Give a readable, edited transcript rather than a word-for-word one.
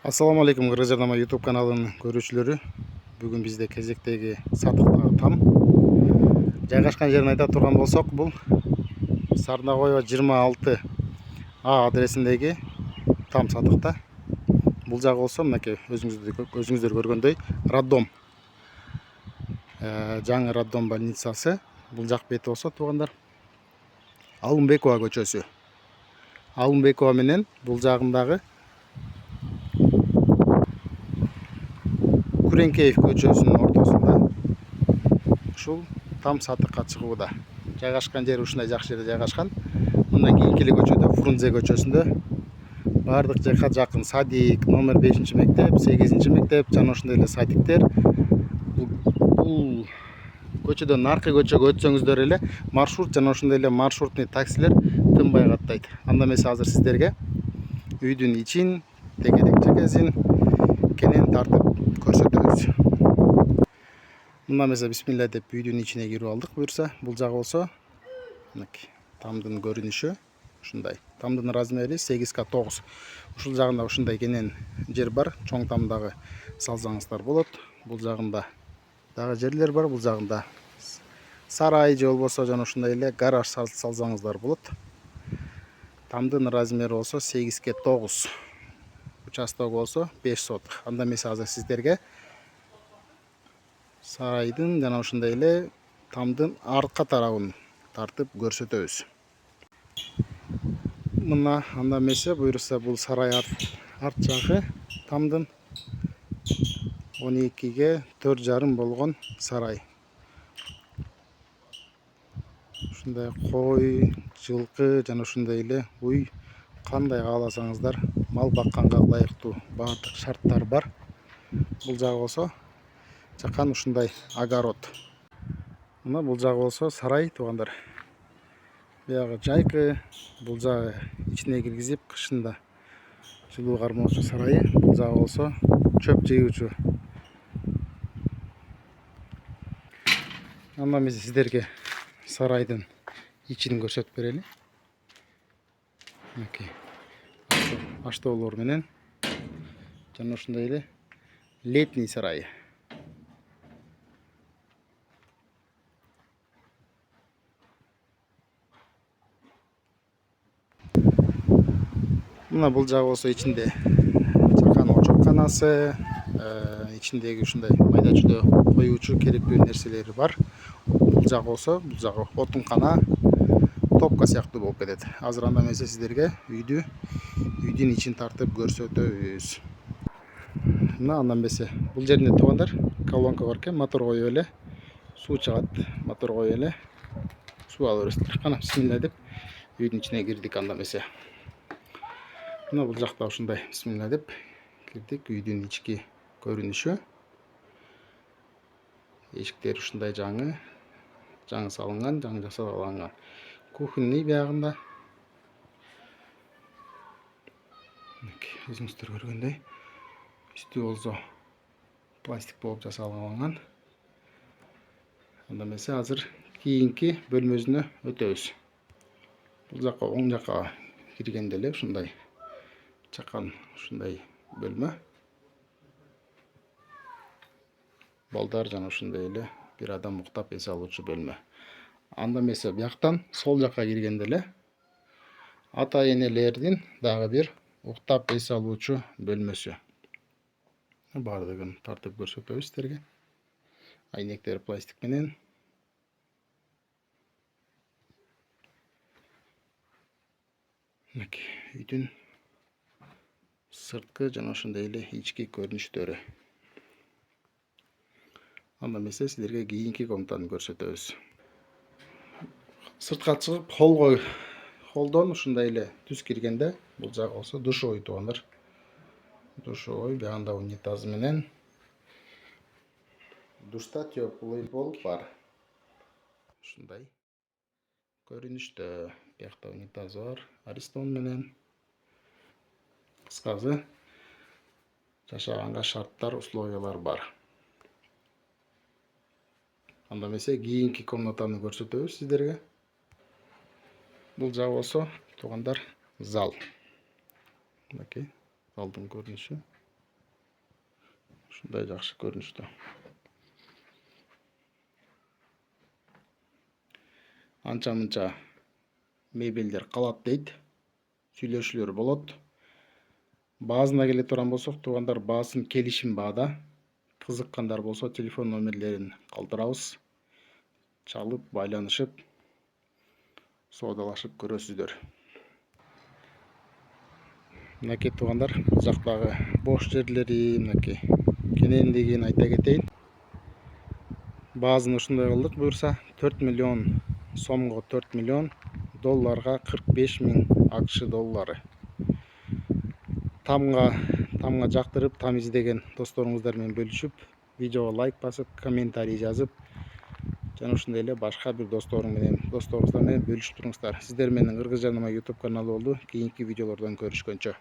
Ассаламу алейкум, Грызернама YouTube каналының көрүүчүлөрү. Бүгүн бизде кезектеги сатыктагы там. Жайгашкан жерин айта турган болсок, бул Сарнагоева 26 А адресиндеги там сатыкта. Бул жагы болсо, мынакей өзүңүздөр көргөндөй роддом. Жаңы роддом больницасы. Бул жак бети болсо, туугандар, Алымбекова көчөсү. Алымбекова менен бул жагындагы Күреңкеев көчөсүнүн ортосунда ушул там сатыкка чыгууда. Жайгашкан жери ушундай жакшы жерде жайгашкан. Мындан кийинки көчөдө, Фрунзе көчөсүндө бардык жака жакын садик, номер 5-мектеп, 8-мектеп, жана ошондой эле садиктер. Бул көчөдөн наркы көчөгө өтсөңүздөр эле маршрут жана ошондой эле маршрутный таксилер тынбай каттайт. Анда эмес азыр сиздерге үйдүн ичин, тегерек жекесин кенен тартып көрсөтөбүз. Мына эмесе бисмилла деп үйдүн ичине кирип алдык. Буюрса, бул жагы болсо, мынакей тамдын көрүнүшү ушундай. Тамдын размери 8x9. Ушул жагында ушундай кенен жер бар. Чоң тамдагы салсаңыздар болот. Бул жагында дагы жерлер бар. Бул жагында сарай же болбосо жана ушундай эле гараж салсаңыздар болот. Тамдын размери болсо 8x9. Участок болсо 5 соток. Анда эмесе азыр сиздерге сарайдын жана ушундай эле тамдын арка тарабын тартып көрсөтөбүз. Мына анда эмесе буюрса, бул сарай арт жагы тамдын 12ге 4,5 болгон сарай. Ушундай кой, жылкы жана ушундай эле уй кандай кааласаңыздар мал бакканга ылайыктуу баардык шарттар бар. Бул жагы болсо жакан ушундай огород. Мына бул жагы болсо сарай, туугандар. Буягы жайкы, бул жагы ичине киргизип кышында жылуу кармоочу сарайы. Бул жагы болсо чөп жыюучу. Анда эмесе сиздерге сарайдын ичин көрсөтүп берели. Мынакей аштоолор менен жана ушундай эле летний сарайы. Мына бул жагы болсо ичинде чакан очокканасы, ичиндеги ушундай майда чүйдө коюучу керектүү нерселери бар. Бул жагы болсо, бул жагы отункана, топка сыяктуу болуп кетет. Азыр анда эмесе сиздерге үйдүн ичин тартып көрсөтөбүз. Мына анда эмесе бул жеринде, туугандар, колонка бар экен, мотор коюп эле суу чыгат. Мотор коюп эле суу ала бересиздер. Кана бисмилла деп үйдүн ичине кирдик анда эмесе. Мына бул жакта ушундай бисмилла деп кирдик. Үйдүн ички көрүнүшү. Эшиктер ушундай жаңы салынган, жаңы жасалган. Кухонный биягында. Өзүңүздөр көргөндөй үстү болсо пластик болуп жасалган. Анда эмесе азыр кийинки бөлмөсүнө өтөбүз. Бул жака оң жака киргенде эле ушундай чакан ушундай бөлмө. Балдар жана ушундай эле бир адам уктап эс алуучу бөлмө. Анда эмесе бияктан сол жака киргенде эле ата энелердин дагы бир уктап эс алуучу бөлмөсү. Бардыгын тартып көрсөтөбүз сиздерге. Айнектер пластик менен. Мынакей үйдүн сырткы жана ошондой эле ички көрүнүштөрү. Анда эмесе сиздерге кийинки комнатаны көрсөтөбүз. Сыртка чыгып холдон ушундай эле түз киргенде бул жагы болсо душовой, туугандар. Душовой, биягында унитазы менен. Душта теплый пол бар. Ушундай көрүнүштө. Биякта унитаз бар, аристон менен. Кыскасы, жашаганга шарттар, условиялар бар. Анда эмесе кийинки комнатаны көрсөтөбүз сиздерге. Бул жагы болсо, туугандар, зал. Мынакей залдын көрүнүшү. Ушундай жакшы көрүнүштө. Анча мынча мебелдер калат дейт. Сүйлөшүүлөр болот. Баасына келе турган болсок, туугандар, баасын келишим баада. Кызыккандар болсо телефон номерлерин калтырабыз. Чалып, байланышып, соодалашып көрөсүздөр. Мынакей туугандар, бул жактагы бош жерлери, мынакей кенендигин айта кетейин. Баасын ушундай кылдык, буюрса 4 миллион сомго 4 миллион, долларга 45 миң АКШ доллары. Тамга жактырып, там издеген досторуңуздар менен бөлүшүп, видеого лайк басып, комментарий жазып, жана ушундай эле башка бир досторуңуздар менен бөлүшүп туруңуздар. Сиздер менен Кыргыз Жарнама YouTube каналы болду. Кийинки видеолордон көрүшкөнчө.